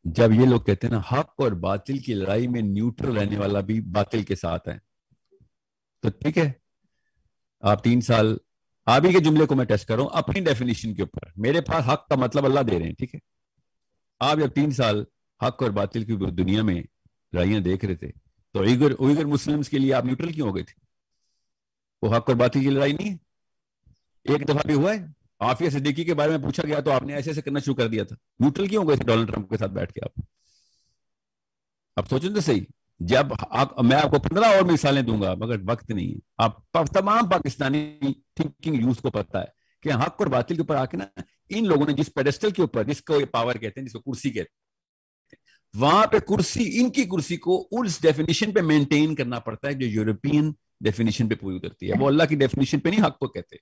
جب یہ لوگ کہتے ہیں نا حق اور باطل کی لڑائی میں نیوٹرل رہنے والا بھی باطل کے ساتھ ہے، تو ٹھیک ہے، آپ 3 سال، آپ ہی کے جملے کو میں ٹیسٹ کر رہا ہوں اپنی ڈیفینیشن کے اوپر، میرے پاس حق کا مطلب اللہ دے رہے ہیں، ٹھیک ہے، آپ جب 3 سال حق اور باطل کی دنیا میں لڑائیاں دیکھ رہے تھے تو اوئیگر مسلمس کے لیے آپ نیوٹرل کیوں ہو گئے تھے؟ وہ حق اور باطل کی لڑائی نہیں ہے؟ ایک دفعہ بھی ہوا ہے؟ عافیہ صدیقی کے بارے میں پوچھا گیا تو آپ نے ایسے ایسے کرنا شروع کر دیا تھا، نیوٹرل کیوں ہو گئے تھے ڈونلڈ ٹرمپ کے ساتھ بیٹھ کے؟ آپ سوچیں تو صحیح، جب میں آپ کو 15 اور مثالیں دوں گا مگر وقت نہیں ہے، آپ تمام پاکستانی تھنکنگ یوز کو پتا ہے کہ حق اور باطل کے اوپر آ کے نا ان لوگوں نے جس پیڈسٹل کے اوپر، جس کو پاور کہتے ہیں، جس کو کرسی کہتے ہیں، وہاں پہ کرسی، ان کی کرسی کو اس ڈیفینیشن پہ مینٹین کرنا پڑتا ہے جو یورپین ڈیفینیشن پہ پوری اترتی ہے، وہ اللہ کی ڈیفینیشن پہ نہیں حق کو کہتے۔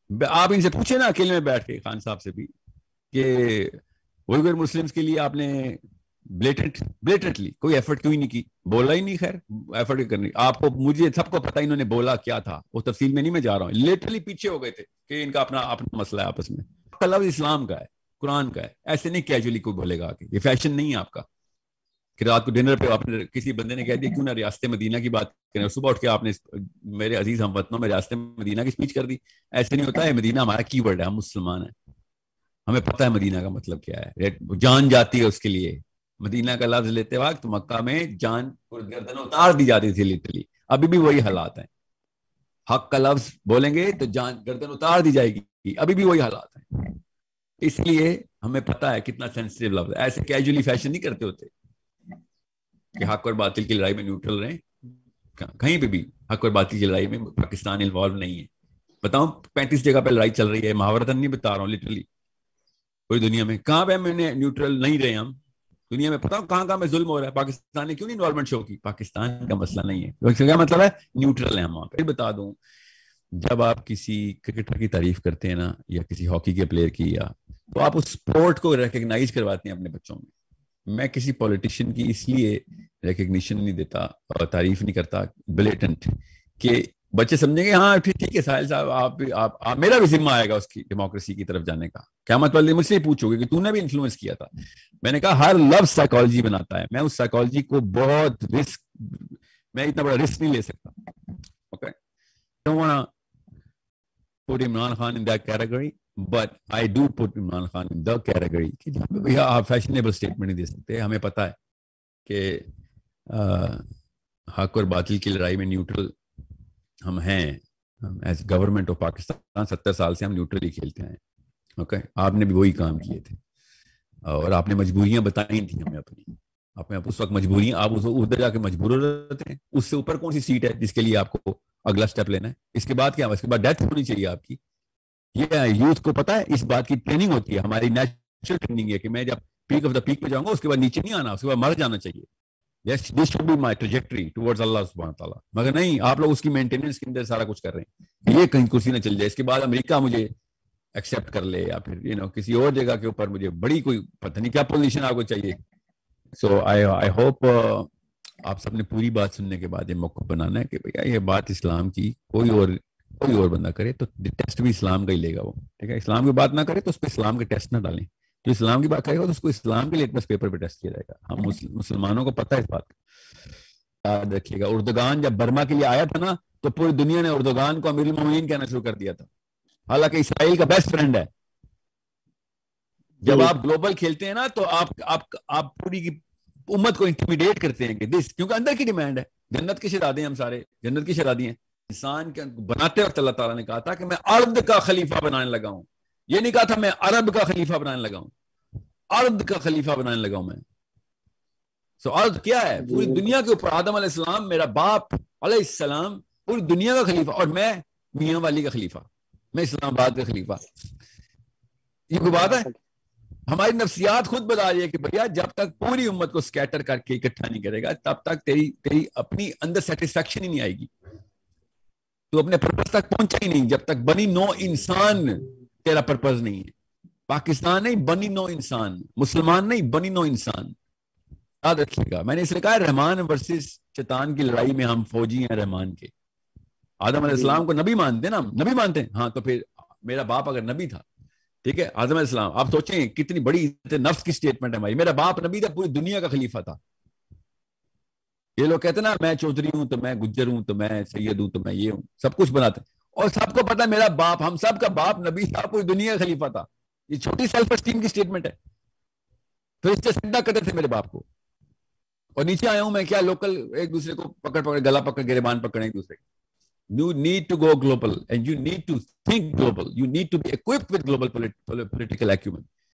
آپ ان سے پوچھیں نا اکیلے میں بیٹھ کے، خان صاحب سے بھی، کہ اوئیگر مسلمس کے لیے آپ نے بلیٹنٹلی کوئی ایفرٹ کیوں نہیں کی؟ بولا ہی نہیں، خیر ایفرٹ کرنی آپ کو، مجھے سب کو پتا انہوں نے بولا کیا تھا، وہ تفصیل میں نہیں میں جا رہا ہوں، لٹرلی پیچھے ہو گئے تھے کہ ان کا اپنا مسئلہ ہے آپس میں، کا لفظ اسلام کا ہے، قرآن کا ہے، ایسے نہیں کیجولی کوئی بولے گا کہ یہ فیشن نہیں ہے آپ کا کہ رات کو ڈنر پہ آپ نے کسی بندے نے کہہ دیا کیوں نہ ریاست مدینہ کی بات کریں، صبح اٹھ کے آپ نے میرے عزیز ہم وطنوں میں ریاست مدینہ کی اسپیچ کر دی۔ ایسے نہیں ہوتا ہے، مدینہ ہمارا کی ورڈ ہے، ہم مسلمان ہیں، ہمیں پتہ ہے مدینہ کا مطلب کیا ہے، جان جاتی ہے اس کے لیے، مدینہ کا لفظ لیتے وقت مکہ میں جان گردن اتار دی جاتی تھی لٹرلی، ابھی بھی وہی حالات ہیں، حق کا لفظ بولیں گے تو جان گردن اتار دی جائے گی، ابھی بھی وہی حالات ہیں، اس لیے ہمیں پتہ ہے کتنا سینسٹیو لفظ ہے، ایسے کیجولی فیشن نہیں کرتے ہوتے کہ حق اور باطل کی لڑائی میں نیوٹرل رہیں، کہیں پہ بھی حق اور باطل کی لڑائی میں پاکستان انوالو نہیں ہے، بتاؤں 35 جگہ پہ لڑائی چل رہی ہے، محاورتن نہیں بتا رہا ہوں، لٹرلی پوری دنیا میں کہاں پہ میں نے نیوٹرل نہیں رہے ہم، دنیا میں پتا کہاں کہاں میں ظلم ہو رہا ہے، پاکستان نے کیوں نہیں انوالومنٹ شو کی؟ پاکستان کا مسئلہ نہیں ہے، کیا مطلب ہے؟ نیوٹرل ہے ہم وہاں پہ۔ بتا دوں، جب آپ کسی کرکٹر کی تعریف کرتے ہیں نا یا کسی ہاکی کے پلیئر کی، یا تو آپ اس سپورٹ کو ریکگنائز کرواتے ہیں اپنے بچوں میں کسی پولیٹیشین کی اس لیے ریکگنیشن نہیں دیتا اور تعریف نہیں کرتا بلیٹنٹ کہ بچے سمجھیں گے ہاں ٹھیک ہے ساحل صاحب، آپ میرا بھی ذمہ آئے گا اس کی ڈیموکریسی کی طرف جانے کا، قیامت والے مجھ سے پوچھو گے کہ تو نے بھی انفلوئنس کیا تھا۔ میں نے کہا ہر لفظ سائیکالوجی بناتا ہے، میں اس سائیکالوجی کو بہت رسک، میں اتنا بڑا رسک نہیں لے سکتا، okay don't wanna put Imran Khan in that category but I do put Imran Khan in the category کہ جہاں پہ بھیا آپ فیشنیبل اسٹیٹمنٹ نہیں دے سکتے، ہمیں پتہ ہے کہ حق اور باطل کی لڑائی میں نیوٹرل ہم ہیں، ایز گورنمنٹ آف پاکستان 70 سال سے ہم نیوٹرلی کھیلتے ہیں، اوکے آپ نے بھی وہی کام کیے تھے اور آپ نے مجبوریاں بتائی تھیں ہمیں اپنی، آپ نے اس وقت مجبوریاں، آپ ادھر جا کے مجبور ہو رہتے ہیں، اس سے اوپر کون سی سیٹ ہے جس کے لیے آپ کو اگلا سٹیپ لینا ہے؟ اس کے بعد کیا؟ اس کے بعد ڈیتھ ہونی چاہیے آپ کی، یہ یوتھ کو پتا ہے، اس بات کی ٹریننگ ہوتی ہے، ہماری نیچرل ٹریننگ ہے کہ میں جب پیک آف دا پیک پہ جاؤں گا اس کے بعد نیچے نہیں آنا، اس کے بعد مر جانا چاہیے، Yes, this should be my trajectory towards Allah subhanahu wa ta'ala، مگر نہیں، آپ لوگ اس کی مینٹیننس کے اندر سارا کچھ کر رہے ہیں، یہ کہیں کرسی نہ چل جائے، اس کے بعد امریکہ مجھے ایکسیپٹ کر لے یا پھر کسی اور جگہ کے اوپر مجھے بڑی کوئی پتہ نہیں کیا پوزیشن آپ کو چاہیے۔ سو آئی ہوپ آپ سب نے پوری بات سننے کے بعد یہ موقع بنانا ہے کہ بھیا یہ بات اسلام کی کوئی اور بندہ کرے تو ٹیسٹ بھی اسلام کا ہی لے گا وہ، ٹھیک ہے، اسلام کی بات نہ کرے تو اس پہ اسلام کے ٹیسٹ نہ ڈالیں، جو اسلام کی بات کرے گا تو اس کو اسلام کے لیٹمس پیپر پہ ٹیسٹ کیا جائے گا، ہم مسلمانوں کو پتہ ہے اس بات کا، یاد رکھیے گا۔ اردوگان جب برما کے لیے آیا تھا نا تو پوری دنیا نے اردوگان کو امیر المومنین کہنا شروع کر دیا تھا، حالانکہ اسرائیل کا بیسٹ فرینڈ ہے۔ جب آپ گلوبل کھیلتے ہیں نا تو آپ پوری کی امت کو انٹیمیڈیٹ کرتے ہیں کہ کیونکہ اندر کی ڈیمانڈ ہے، جنت کی شہزادے ہیں ہم سارے، جنت کی شہزادی ہیں، انسان کے بناتے وقت اللہ تعالیٰ نے کہا تھا کہ میں ارض کا خلیفہ بنانے لگا ہوں، یہ نہیں کہا تھا میں عرب کا خلیفہ بنانے لگا ہوں، ارض کا خلیفہ بنانے لگا ہوں میں۔ سو ارض کیا ہے؟ پوری دنیا کے اوپر، آدم علیہ السلام میرا باپ علیہ السلام پوری دنیا کا خلیفہ، اور میں میاں والی کا خلیفہ، میں اسلام آباد کا خلیفہ، یہ کوئی بات ہے؟ ہماری نفسیات خود بتا رہی ہے کہ بھیا جب تک پوری امت کو سکیٹر کر کے اکٹھا نہیں کرے گا تب تک تیری اپنی اندر سیٹسفیکشن ہی نہیں آئے گی، تو اپنے پرپس تک پہنچا ہی نہیں جب تک بنی نو انسان تیرا پرپس نہیں ہے۔ پاکستان نہیں، بنی نو انسان، مسلمان نہیں، بنی نو انسان، یاد رکھیے گا۔ میں نے اس لیے کہا رحمان ورسز شیطان کی لڑائی میں ہم فوجی ہیں رحمان کے۔ آدم علیہ السلام کو نبی مانتے نا، نبی مانتے ہیں، ہاں تو پھر میرا باپ اگر نبی تھا ٹھیک ہے. آدم علیہ السلام, آپ سوچیں کتنی بڑی عزت نفس کی اسٹیٹمنٹ ہے ہماری. میرا باپ نبی تھا, پوری دنیا کا خلیفہ تھا. یہ لوگ کہتے ہیں نا میں چودھری ہوں تو میں گجر ہوں تو میں سید ہوں تو میں یہ ہوں, سب کچھ بناتے ہیں. اور سب کو پتا میرا باپ, ہم سب کا باپ نبی تھا, پوری دنیا کا خلیفہ تھا. یہ چھوٹی سیلف اسٹیم کی اسٹیٹمنٹ ہے. پھر اس سے سجدہ کرتے تھے میرے باپ کو. اور نیچے آیا ہوں میں کیا, لوکل ایک دوسرے کو پکڑ گلا پکڑ گریبان پکڑے ایک دوسرے. You need to go global and you need to think global. You need to be equipped with global political acumen.